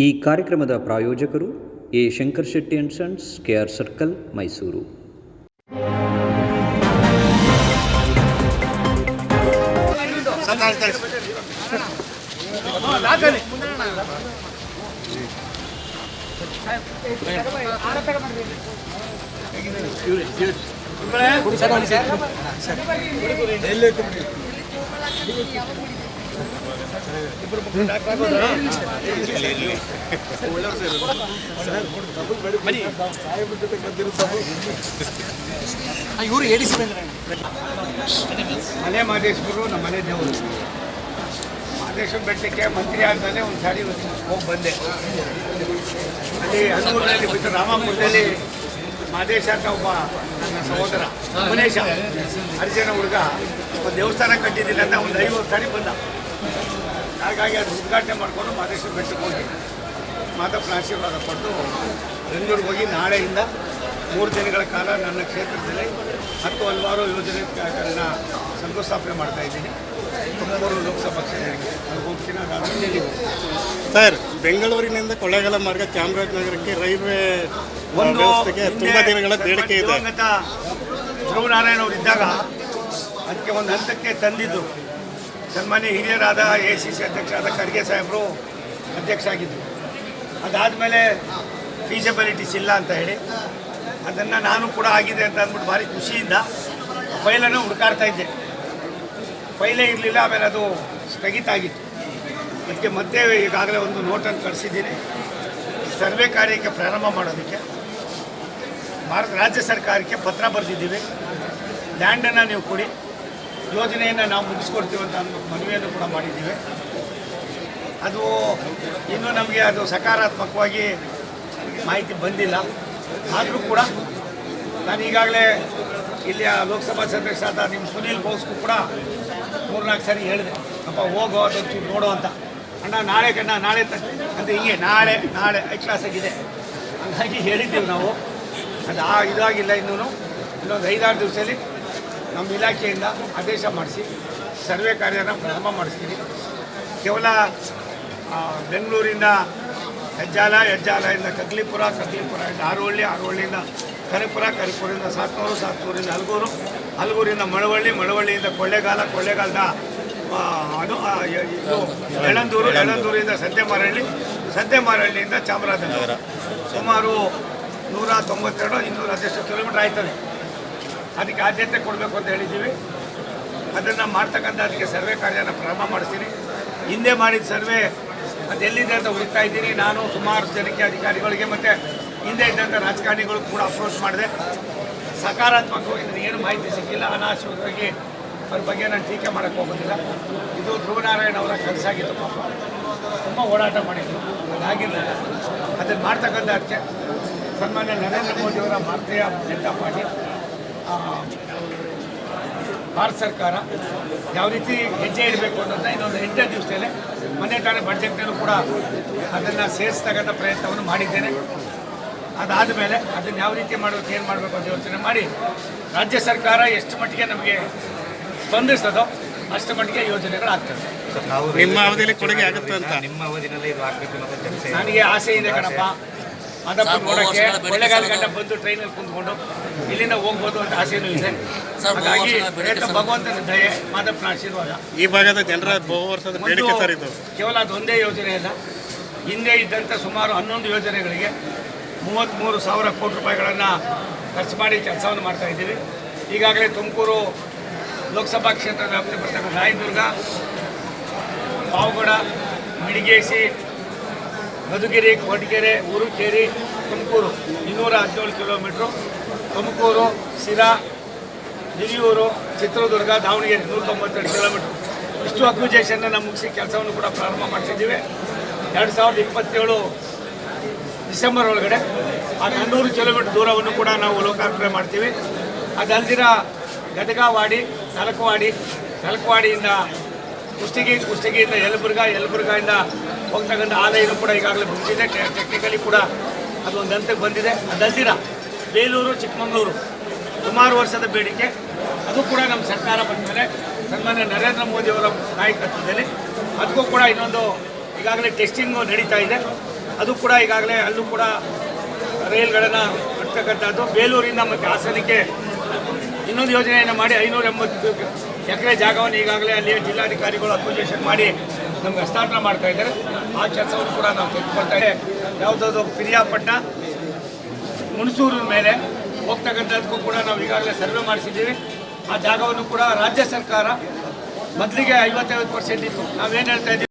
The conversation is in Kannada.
ಈ ಕಾರ್ಯಕ್ರಮದ ಪ್ರಾಯೋಜಕರು A Shankar Shetty and sons, KR circle, Mysuru. ಇವರು ಎಡಿಸಿ ಮನೆ ಮಾದೇಶ್ವರು ನಮ್ಮ ಮನೆ ದೇವರು. ಮಾದೇಶ್ವರ ಬೆಟ್ಟಕ್ಕೆ ಮಂತ್ರಿ ಆದಮೇಲೆ ಒಂದು ಸಾರಿ ಹೋಗಿ ಬಂದೆ. ಅಲ್ಲಿ ಹನ್ನೂರಿನಲ್ಲಿ ಬಿಟ್ಟು ರಾಮಪುರದಲ್ಲಿ ಮಾದೇಶ ಅಂತ ಒಬ್ಬ ನನ್ನ ಸಹೋದರ ಮನೇಶ ಹರಿಜನ ಹುಡುಗ ಒಂದು ದೇವಸ್ಥಾನ ಕಟ್ಟಿದ್ದಿಲ್ಲ ಅಂತ ಒಂದು 50 ಸಾರಿ ಬಂದ. ಹಾಗಾಗಿ ಅದು ಉದ್ಘಾಟನೆ ಮಾಡಿಕೊಂಡು ಮಾದೇಶ್ವರ ಬೆಟ್ಟಕ್ಕೆ ಹೋಗಿ ಮಾದಪ್ಪನ ಆಶೀರ್ವಾದ ಪಟ್ಟು ಬೆಂಗಳೂರಿಗೆ ಹೋಗಿ ನಾಳೆಯಿಂದ 3 ದಿನಗಳ ಕಾಲ ನನ್ನ ಕ್ಷೇತ್ರದಲ್ಲಿ 10 ಹಲವಾರು ಯೋಜನೆಗಳನ್ನ ಶಂಕುಸ್ಥಾಪನೆ ಮಾಡ್ತಾ ಇದ್ದೀನಿ. ತುಮಕೂರು ಲೋಕಸಭಾ ಕ್ಷೇತ್ರಕ್ಕೆ ಅಲ್ಲಿ ಹೋಗ್ತೀನಿ. ಅದಾದಮೇಲೆ ಸರ್, ಬೆಂಗಳೂರಿನಿಂದ ಕೊಳ್ಳೇಗಾಲ ಮಾರ್ಗ ಚಾಮರಾಜನಗರಕ್ಕೆ ರೈಲ್ವೆ ವ್ಯವಸ್ಥೆಗೆ ತುಂಬ ದಿನಗಳ ಬೇಡಿಕೆ ಇದೆ. ದಿವಂಗತ ಧ್ರುವನಾರಾಯಣ ಅವರು ಇದ್ದಾಗ ಅದಕ್ಕೆ ಒಂದು ಹಂತಕ್ಕೆ ತಂದಿದ್ದು. ಸನ್ಮಾನ್ಯ ಹಿರಿಯರಾದ ACC ಅಧ್ಯಕ್ಷರಾದ ಖರ್ಗೆ ಸಾಹೇಬರು ಅಧ್ಯಕ್ಷ ಆಗಿದ್ದರು. ಅದಾದಮೇಲೆ ಫೀಸಿಬಿಲಿಟೀಸ್ ಇಲ್ಲ ಅಂತ ಹೇಳಿ ಅದನ್ನು ನಾನು ಕೂಡ ಆಗಿದೆ ಅಂತ ಅಂದ್ಬಿಟ್ಟು ಭಾರಿ ಖುಷಿಯಿಂದ ಫೈಲನ್ನು ಹುಡುಕಾಡ್ತಾ ಇದ್ದೆ. ಫೈಲೇ ಇರಲಿಲ್ಲ. ಆಮೇಲೆ ಅದು ಸ್ಥಗಿತ ಆಗಿತ್ತು. ಅದಕ್ಕೆ ಮತ್ತೆ ಈಗಾಗಲೇ ಒಂದು ನೋಟನ್ನು ಕಳಿಸಿದ್ದೀನಿ. ಸರ್ವೆ ಕಾರ್ಯಕ್ಕೆ ಪ್ರಾರಂಭ ಮಾಡೋದಕ್ಕೆ ರಾಜ್ಯ ಸರ್ಕಾರಕ್ಕೆ ಪತ್ರ ಬರೆದಿದ್ದೀವಿ. ಲ್ಯಾಂಡನ್ನು ನೀವು ಕೊಡಿ, ಯೋಜನೆಯನ್ನು ನಾವು ಮುಗಿಸ್ಕೊಡ್ತೀವಿ ಅಂತ ಅಂದ್ಬಿಟ್ಟು ಮನವಿಯನ್ನು ಕೂಡ ಮಾಡಿದ್ದೀವಿ. ಅದು ಇನ್ನೂ ನಮಗೆ ಅದು ಸಕಾರಾತ್ಮಕವಾಗಿ ಮಾಹಿತಿ ಬಂದಿಲ್ಲ. ಆದರೂ ಕೂಡ ನಾನು ಈಗಾಗಲೇ ಇಲ್ಲಿಯ ಲೋಕಸಭಾ ಸದಸ್ಯರಾದ ನಿಮ್ಮ ಸುನೀಲ್ ಬೋಸ್ಗೂ ಕೂಡ 3-4 ಸಾರಿ ಹೇಳಿದೆ, ಅಪ್ಪ ಹೋಗೋ ಅದೊಂಚೂರು ನೋಡೋ ಅಂತ. ಅಣ್ಣ ನಾಳೆ ಅಂತ ಹಿಂಗೆ ನಾಳೆ ಐ ಕ್ಲಾಸ್ ಆಗಿದೆ ಹಾಗಾಗಿ ಹೇಳಿದ್ದೀವಿ ನಾವು. ಅದು ಇದಾಗಿಲ್ಲ. ಇನ್ನೊಂದು 5-6 ದಿವಸದಲ್ಲಿ ನಮ್ಮ ಇಲಾಖೆಯಿಂದ ಆದೇಶ ಮಾಡಿಸಿ ಸರ್ವೆ ಕಾರ್ಯನ ಪ್ರಾರಂಭ ಮಾಡಿಸ್ತೀನಿ. ಕೇವಲ ಬೆಂಗಳೂರಿಂದ ಹೆಜ್ಜಾಲದಿಂದ ಕಗ್ಲಿಪುರದಿಂದ ಆರೋಹಳ್ಳಿಯಿಂದ ಕರಿಪುರದಿಂದ ಸಾತ್ನೂರಿಂದ ಹಲಗೂರಿಂದ ಮಳವಳ್ಳಿಯಿಂದ ಕೊಳ್ಳೇಗಾಲದ ಯಳಂದೂರಿಂದ ಸಂತೆಮಾರಹಳ್ಳಿಯಿಂದ ಚಾಮರಾಜನಗರ ಸುಮಾರು 192-210 ಕಿಲೋಮೀಟರ್ ಆಯ್ತದೆ. ಅದಕ್ಕೆ ಆದ್ಯತೆ ಕೊಡಬೇಕು ಅಂತ ಹೇಳಿದ್ದೀವಿ. ಅದನ್ನು ಮಾಡ್ತಕ್ಕಂಥ ಅದಕ್ಕೆ ಸರ್ವೆ ಕಾರ್ಯನ ಪ್ರಾರಂಭ ಮಾಡಿಸ್ತೀನಿ. ಹಿಂದೆ ಮಾಡಿದ ಸರ್ವೆ ಅದೆಲ್ಲಿದೆ ಅಂತ ಹುಡುಕ್ತಾ ಇದ್ದೀನಿ. ನಾನು ಸುಮಾರು ಜನಕ್ಕೆ ಅಧಿಕಾರಿಗಳಿಗೆ ಮತ್ತು ಹಿಂದೆ ಇದ್ದಂಥ ರಾಜಕಾರಣಿಗಳು ಕೂಡ ಅಪ್ರೋಚ್ ಮಾಡಿದೆ. ಸಕಾರಾತ್ಮಕವಾಗಿ ನನಗೇನು ಮಾಹಿತಿ ಸಿಕ್ಕಿಲ್ಲ. ಅನಾವಶ್ಯಕವಾಗಿ ಅವ್ರ ಬಗ್ಗೆ ನಾನು ಟೀಕೆ ಮಾಡೋಕ್ಕೆ ಹೋಗೋದಿಲ್ಲ. ಇದು ಧ್ರುವನಾರಾಯಣ ಅವರ ಕೆಲಸಾಗಿತ್ತು. ಪಾಪ ತುಂಬ ಓಡಾಟ ಮಾಡಿದ್ರು, ಅದಾಗಿರಲಿಲ್ಲ. ಅದನ್ನು ಮಾಡ್ತಕ್ಕಂಥ ಅದಕ್ಕೆ ಸನ್ಮಾನ್ಯ ನರೇಂದ್ರ ಮೋದಿಯವರ ಭಾರತೀಯ ಜನತಾ ಪಾರ್ಟಿ ಭಾರತ ಸರ್ಕಾರ ಯಾವ ರೀತಿ ಹೆಜ್ಜೆ ಇಡಬೇಕು ಅನ್ನೋದನ್ನ ಇನ್ನೊಂದು 8 ದಿವಸದಲ್ಲೇ ಮೊನ್ನೆ ತಾನೇ ಬಡ್ಜೆಟ್ನಲ್ಲೂ ಕೂಡ ಅದನ್ನು ಸೇರಿಸ್ತಕ್ಕಂಥ ಪ್ರಯತ್ನವನ್ನು ಮಾಡಿದ್ದೇನೆ. ಅದಾದ ಮೇಲೆ ಅದನ್ನು ಯಾವ ರೀತಿ ಮಾಡಬೇಕು, ಏನು ಮಾಡಬೇಕು ಅಂತ ಯೋಚನೆ ಮಾಡಿ ರಾಜ್ಯ ಸರ್ಕಾರ ಎಷ್ಟು ಮಟ್ಟಿಗೆ ನಮಗೆ ಸ್ಪಂದಿಸ್ತದೋ ಅಷ್ಟು ಮಟ್ಟಿಗೆ ಯೋಜನೆಗಳಾಗ್ತದೆ. ನಿಮ್ಮ ಅವಧಿಯಲ್ಲಿ ಕೊಡುಗೆ ಆಗುತ್ತೆ ಅಂತ ನಿಮ್ಮ ಅವಧಿನಲ್ಲಿ ಇದು ಆಗಬೇಕು. ನನಗೆ ಆಸೆ ಇದೆ ಕಣಪ್ಪ. ಮಾದಪ್ಪ ನೋಡೋಕ್ಕೆ ಕೊಳ್ಳೇಗಾಲ ಗಂಟ ಬಂದು ಟ್ರೈನಲ್ಲಿ ಕುಂತ್ಕೊಂಡು ಇಲ್ಲಿಂದ ಹೋಗ್ಬೋದು ಅಂತ ಆಸೆನೂ ಇದೆ. ಹಾಗಾಗಿ ಭಗವಂತನ ದಯೆ, ಮಾದಪ್ಪನ ಆಶೀರ್ವಾದ. ಈ ಭಾಗದ ಜನರ ಬಹು ವರ್ಷದ ಬೇಡಿಕೆ ಸರ್ ಇದು. ಕೇವಲ ಅದೊಂದೇ ಯೋಜನೆ ಅಲ್ಲ, ಹಿಂದೆ ಇದ್ದಂಥ ಸುಮಾರು 11 ಯೋಜನೆಗಳಿಗೆ 33,000 ಕೋಟಿ ರೂಪಾಯಿಗಳನ್ನು ಖರ್ಚು ಮಾಡಿ ಕೆಲಸವನ್ನು ಮಾಡ್ತಾ ಇದ್ದೀವಿ. ಈಗಾಗಲೇ ತುಮಕೂರು ಲೋಕಸಭಾ ಕ್ಷೇತ್ರದ ವ್ಯಾಪ್ತಿ ಬರ್ತಕ್ಕಂಥ ರಾಯದುರ್ಗ, ಪಾವಗಡ, ಮಿಡಿಗೇಸಿ, ಮಧುಗಿರಿ, ಕೊರಟಗೆರೆ, ಊರುಕೇರಿ, ತುಮಕೂರು 217 ಕಿಲೋಮೀಟ್ರು, ತುಮಕೂರು, ಸಿರಾ, ಹಿರಿಯೂರು, ಚಿತ್ರದುರ್ಗ, ದಾವಣಗೆರೆ 192 ಕಿಲೋಮೀಟ್ರು. ಇಷ್ಟು ಅಕ್ವಿಜೇಷನ್ನ ಮುಗಿಸಿ ಕೆಲಸವನ್ನು ಕೂಡ ಪ್ರಾರಂಭ ಮಾಡಿಸಿದ್ದೀವಿ. 2027 ಡಿಸೆಂಬರ್ ಒಳಗಡೆ ಆ 400 ಕಿಲೋಮೀಟ್ರ್ ದೂರವನ್ನು ಕೂಡ ನಾವು ಲೋಕಾರ್ಪಣೆ ಮಾಡ್ತೀವಿ. ಅದಲ್ದಿರ ಗದಗವಾಡಿ, ತಲಕವಾಡಿಯಿಂದ ಕುಷ್ಟಗಿಯಿಂದ ಯಲಬುರ್ಗಾಯಿಂದ ಹೋಗ್ತಕ್ಕಂಥ ಆಲಯನೂ ಕೂಡ ಈಗಾಗಲೇ ಮುಗಿದಿದೆ. ಟೆಕ್ನಿಕಲಿ ಕೂಡ ಅದೊಂದು ಹಂತಕ್ಕೆ ಬಂದಿದೆ. ಅದಲ್ದಿರ ಬೇಲೂರು, ಚಿಕ್ಕಮಗಳೂರು ಸುಮಾರು ವರ್ಷದ ಬೇಡಿಕೆ, ಅದು ಕೂಡ ನಮ್ಮ ಸರ್ಕಾರ ಬಂದ ಮೇಲೆ ಸನ್ಮಾನ್ಯ ನರೇಂದ್ರ ಮೋದಿಯವರ ನಾಯಕತ್ವದಲ್ಲಿ ಅದಕ್ಕೂ ಕೂಡ ಇನ್ನೊಂದು ಈಗಾಗಲೇ ಟೆಸ್ಟಿಂಗು ನಡೀತಾ ಇದೆ. ಅದು ಕೂಡ ಈಗಾಗಲೇ ಅಲ್ಲೂ ಕೂಡ ರೈಲ್ಗಳನ್ನು ಬಿಡ್ತಕ್ಕಂಥದ್ದು. ಬೇಲೂರಿಂದ ಮತ್ತು ಹಾಸನಕ್ಕೆ ಇನ್ನೊಂದು ಯೋಜನೆಯನ್ನು ಮಾಡಿ 580 ಎಕರೆ ಜಾಗವನ್ನು ಈಗಾಗಲೇ ಅಲ್ಲಿ ಜಿಲ್ಲಾಧಿಕಾರಿಗಳು ಅಕ್ವಿಜೇಷನ್ ಮಾಡಿ ನಮ್ಗೆ ಹಸ್ತಾಂತರ ಮಾಡ್ತಾ ಇದ್ದಾರೆ. ಆ ಕೆಲಸವನ್ನು ಕೂಡ ನಾವು ತೆಗೆದುಕೊಳ್ತಾ ಇದ್ದೇವೆ. ಯಾವುದಾದ್ರು ಪಿರಿಯಾಪಟ್ಟಣ ಹುಣಸೂರು ಮೇಲೆ ಹೋಗ್ತಕ್ಕಂಥದ್ದಕ್ಕೂ ಕೂಡ ನಾವು ಈಗಾಗಲೇ ಸರ್ವೆ ಮಾಡಿಸಿದ್ದೀವಿ. ಆ ಜಾಗವನ್ನು ಕೂಡ ರಾಜ್ಯ ಸರ್ಕಾರ ಮೊದಲಿಗೆ 55% ಇತ್ತು. ನಾವೇನು ಹೇಳ್ತಾ ಇದ್ದೀವಿ,